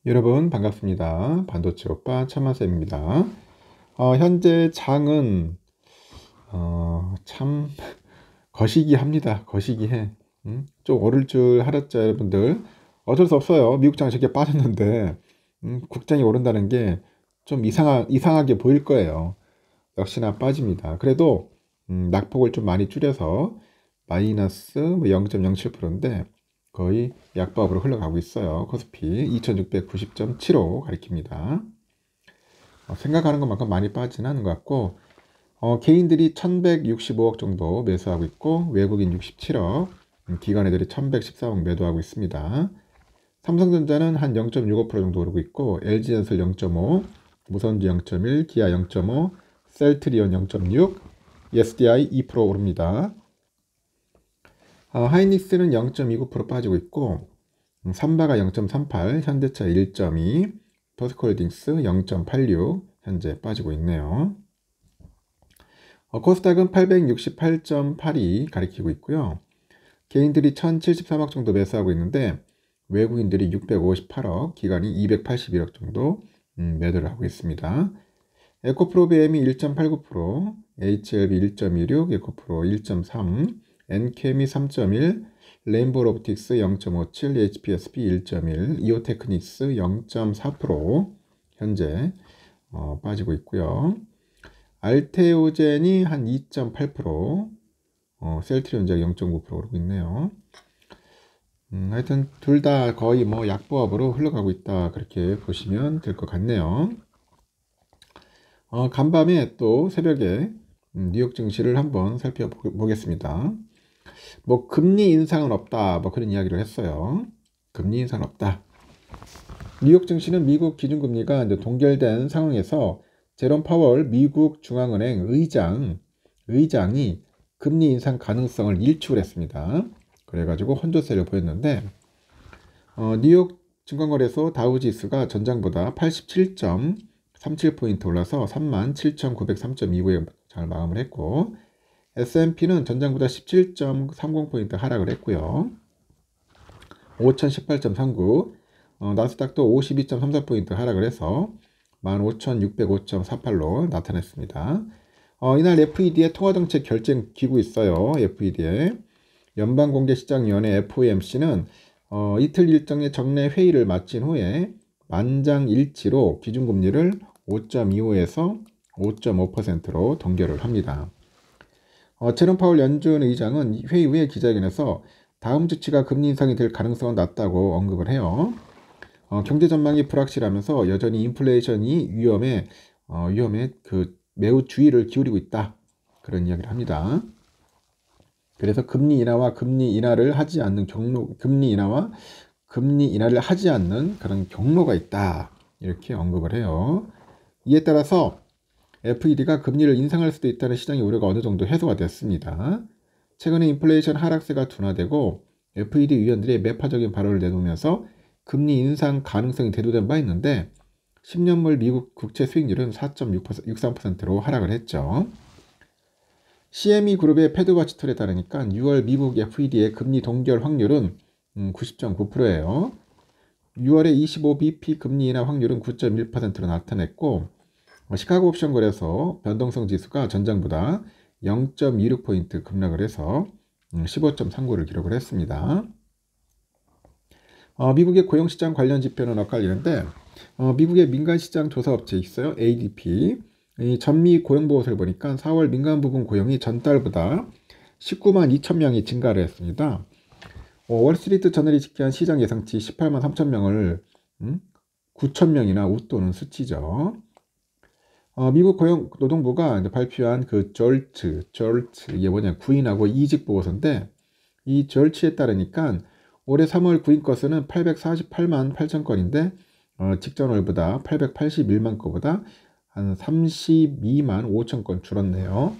여러분 반갑습니다. 반도체 오빠 천마쌤입니다. 현재 장은 참 거시기합니다. 거시기해. 좀 오를 줄 알았죠, 여러분들. 어쩔 수 없어요. 미국 장 저렇게 빠졌는데 국장이 오른다는 게 좀 이상하게 보일 거예요. 역시나 빠집니다. 그래도 낙폭을 좀 많이 줄여서 마이너스 0.07%인데 거의 약보합으로 흘러가고 있어요. 코스피 2690.75 가리킵니다. 생각하는 것만큼 많이 빠지는 않은 것 같고, 개인들이 1165억 정도 매수하고 있고, 외국인 67억, 기관 애들이 1114억 매도하고 있습니다. 삼성전자는 한 0.65% 정도 오르고 있고, LG전설 0.5, 무선주 0.1, 기아 0.5, 셀트리온 0.6, SDI 2% 오릅니다. 하이닉스는 0.29% 빠지고 있고, 삼바가 0.38, 현대차 1.2, 포스코홀딩스 0.86 현재 빠지고 있네요. 코스닥은 868.82 가리키고 있고요. 개인들이 1073억 정도 매수하고 있는데 외국인들이 658억, 기관이 281억 정도 매도를 하고 있습니다. 에코프로 BM이 1.89%, HLB 1.26, 에코프로 1.3, 엔케미 3.1, 레인보우 로보틱스 0.57, HPSP 1.1, 이오테크닉스 0.4% 현재 빠지고 있고요. 알테오젠이 한 2.8%, 셀트리온제가 0.9% 오르고 있네요. 하여튼 둘 다 거의 뭐 약보합으로 흘러가고 있다, 그렇게 보시면 될 것 같네요. 간밤에 또 새벽에 뉴욕 증시를 한번 살펴보겠습니다. 뭐 금리 인상은 없다, 뭐 그런 이야기를 했어요. 금리 인상은 없다. 뉴욕 증시는 미국 기준금리가 이제 동결된 상황에서 제롬 파월 미국 중앙은행 의장이 금리 인상 가능성을 일축했습니다. 그래가지고 혼조세를 보였는데 뉴욕 증권거래소 다우지수가 전장보다 87.37포인트 올라서 37,903.29에 장을 마감을 했고, S&P는 전장보다 17.30포인트 하락을 했고요. 5018.39, 나스닥도 52.34포인트 하락을 해서 15,605.48로 나타냈습니다. 이날 FED의 통화정책 결정 기구 있어요. FED에 연방공개시장위원회 FOMC는 이틀 일정의 정례 회의를 마친 후에 만장일치로 기준금리를 5.25에서 5.5%로 동결을 합니다. 제롬 파월 연준 의장은 회의 후에 기자회견에서 다음 주치가 금리 인상이 될 가능성은 낮다고 언급을 해요. 경제 전망이 불확실하면서 여전히 인플레이션이 위험에 매우 주의를 기울이고 있다, 그런 이야기를 합니다. 그래서 금리 인하와 금리 인하를 하지 않는 그런 경로가 있다, 이렇게 언급을 해요. 이에 따라서 FED가 금리를 인상할 수도 있다는 시장의 우려가 어느 정도 해소가 됐습니다. 최근에 인플레이션 하락세가 둔화되고 FED 위원들이 매파적인 발언을 내놓으면서 금리 인상 가능성이 대두된 바 있는데 10년물 미국 국채 수익률은 4.63%로 하락을 했죠. CME 그룹의 패드워치툴에 따르니까 6월 미국 FED의 금리 동결 확률은 90.9%예요. 6월에 25bp 금리 인하 확률은 9.1%로 나타냈고, 시카고 옵션 거래소 변동성 지수가 전장보다 0.26포인트 급락을 해서 15.39를 기록을 했습니다. 미국의 고용시장 관련 지표는 엇갈리는데, 미국의 민간시장 조사업체 있어요. ADP. 이 전미 고용보고서를 보니까 4월 민간 부분 고용이 전달보다 19만 2천 명이 증가를 했습니다. 월스트리트 저널이 집계한 시장 예상치 18만 3천 명을 9천 명이나 웃도는 수치죠. 미국 고용노동부가 발표한 그 절츠, 이게 뭐냐, 구인하고 이직 보고서인데, 이 절츠에 따르니까 올해 3월 구인 건수는 848만 8천 건인데, 직전월보다 881만 건보다 한 32만 5천 건 줄었네요.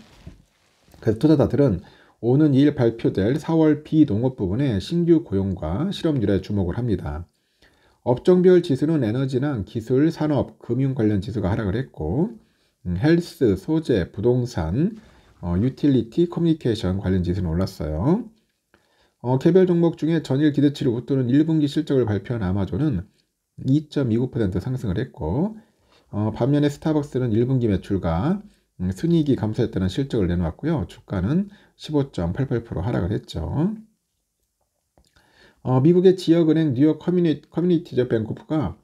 그래서 투자자들은 오는 2일 발표될 4월 비농업 부분의 신규 고용과 실업률에 주목을 합니다. 업종별 지수는 에너지나 기술, 산업, 금융 관련 지수가 하락을 했고, 헬스, 소재, 부동산, 유틸리티, 커뮤니케이션 관련 지수는 올랐어요. 개별 종목 중에 전일 기대치를 웃도는 1분기 실적을 발표한 아마존은 2.29% 상승을 했고, 반면에 스타벅스는 1분기 매출과 순이익이 감소했다는 실적을 내놓았고요. 주가는 15.88% 하락을 했죠. 미국의 지역은행 뉴욕 커뮤니티적 뱅크가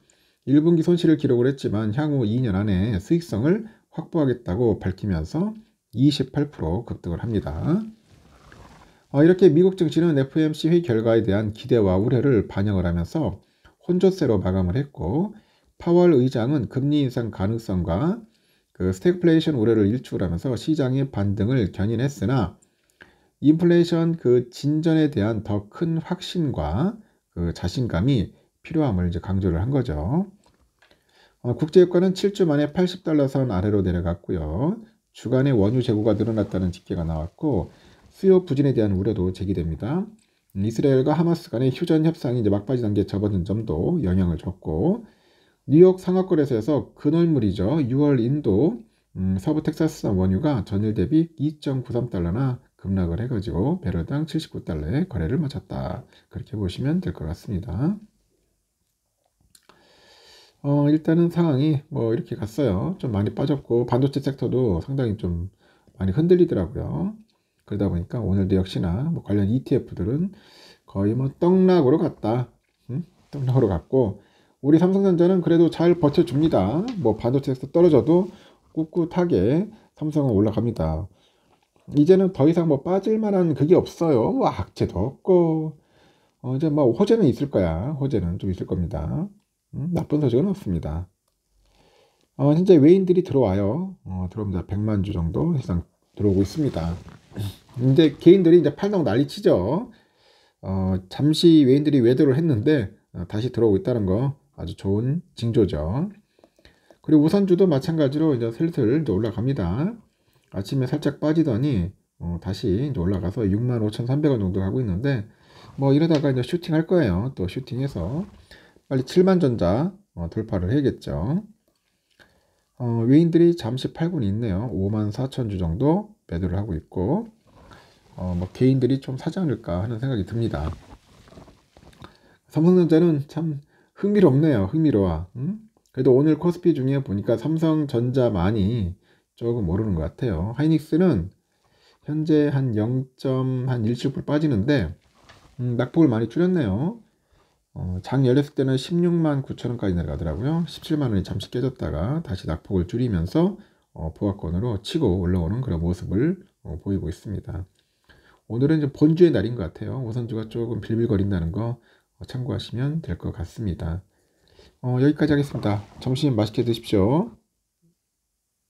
1분기 손실을 기록을 했지만 향후 2년 안에 수익성을 확보하겠다고 밝히면서 28% 급등을 합니다. 이렇게 미국 증시는 FOMC 회의 결과에 대한 기대와 우려를 반영을 하면서 혼조세로 마감을 했고, 파월 의장은 금리 인상 가능성과 그 스태그플레이션 우려를 일축을 하면서 시장의 반등을 견인했으나 인플레이션 그 진전에 대한 더 큰 확신과 그 자신감이 필요함을 이제 강조를 한 거죠. 국제유가는 7주 만에 80달러 선 아래로 내려갔고요. 주간의 원유 재고가 늘어났다는 집계가 나왔고, 수요 부진에 대한 우려도 제기됩니다. 이스라엘과 하마스 간의 휴전 협상이 이제 막바지 단계에 접어든 점도 영향을 줬고, 뉴욕 상하거래소에서 근월물이죠. 6월 인도 서부 텍사스산 원유가 전일 대비 2.93달러나 급락을 해가지고 배럴당 79달러에 거래를 마쳤다. 그렇게 보시면 될 것 같습니다. 일단은 상황이 뭐 이렇게 갔어요. 좀 많이 빠졌고 반도체 섹터도 상당히 좀 많이 흔들리더라고요. 그러다 보니까 오늘도 역시나 뭐 관련 ETF들은 거의 뭐 떡락으로 갔다. 떡락으로 갔고, 우리 삼성전자는 그래도 잘 버텨줍니다. 뭐 반도체 섹터 떨어져도 꿋꿋하게 삼성은 올라갑니다. 이제는 더 이상 뭐 빠질 만한 그게 없어요. 뭐 악재도 없고, 이제 뭐 호재는 있을 거야. 호재는 좀 있을 겁니다. 나쁜 소식은 없습니다. 현재 외인들이 들어와요. 들어옵니다. 100만 주 정도 이상 들어오고 있습니다. 이제 개인들이 이제 팔다고 난리 치죠. 잠시 외인들이 외도를 했는데 다시 들어오고 있다는 거 아주 좋은 징조죠. 그리고 우선주도 마찬가지로 이제 슬슬 이제 올라갑니다. 아침에 살짝 빠지더니 다시 이제 올라가서 65,300원 정도 가고 있는데, 뭐 이러다가 이제 슈팅 할 거예요. 또 슈팅해서 빨리 7만 전자 돌파를 해야겠죠. 외인들이 잠시 팔고는 있네요. 54,000주 정도 매도를 하고 있고, 뭐 개인들이 좀 사지 않을까 하는 생각이 듭니다. 삼성전자는 참 흥미롭네요. 흥미로워. 그래도 오늘 코스피 중에 보니까 삼성전자만이 조금 오르는 것 같아요. 하이닉스는 현재 한 0.17% 빠지는데 낙폭을 많이 줄였네요. 장 열렸을 때는 16만 9천원까지 내려가더라고요. 17만 원이 잠시 깨졌다가 다시 낙폭을 줄이면서 보합권으로 치고 올라오는 그런 모습을 보이고 있습니다. 오늘은 이제 본주의 날인 것 같아요. 우선주가 조금 빌빌거린다는 거 참고하시면 될 것 같습니다. 여기까지 하겠습니다. 점심 맛있게 드십시오.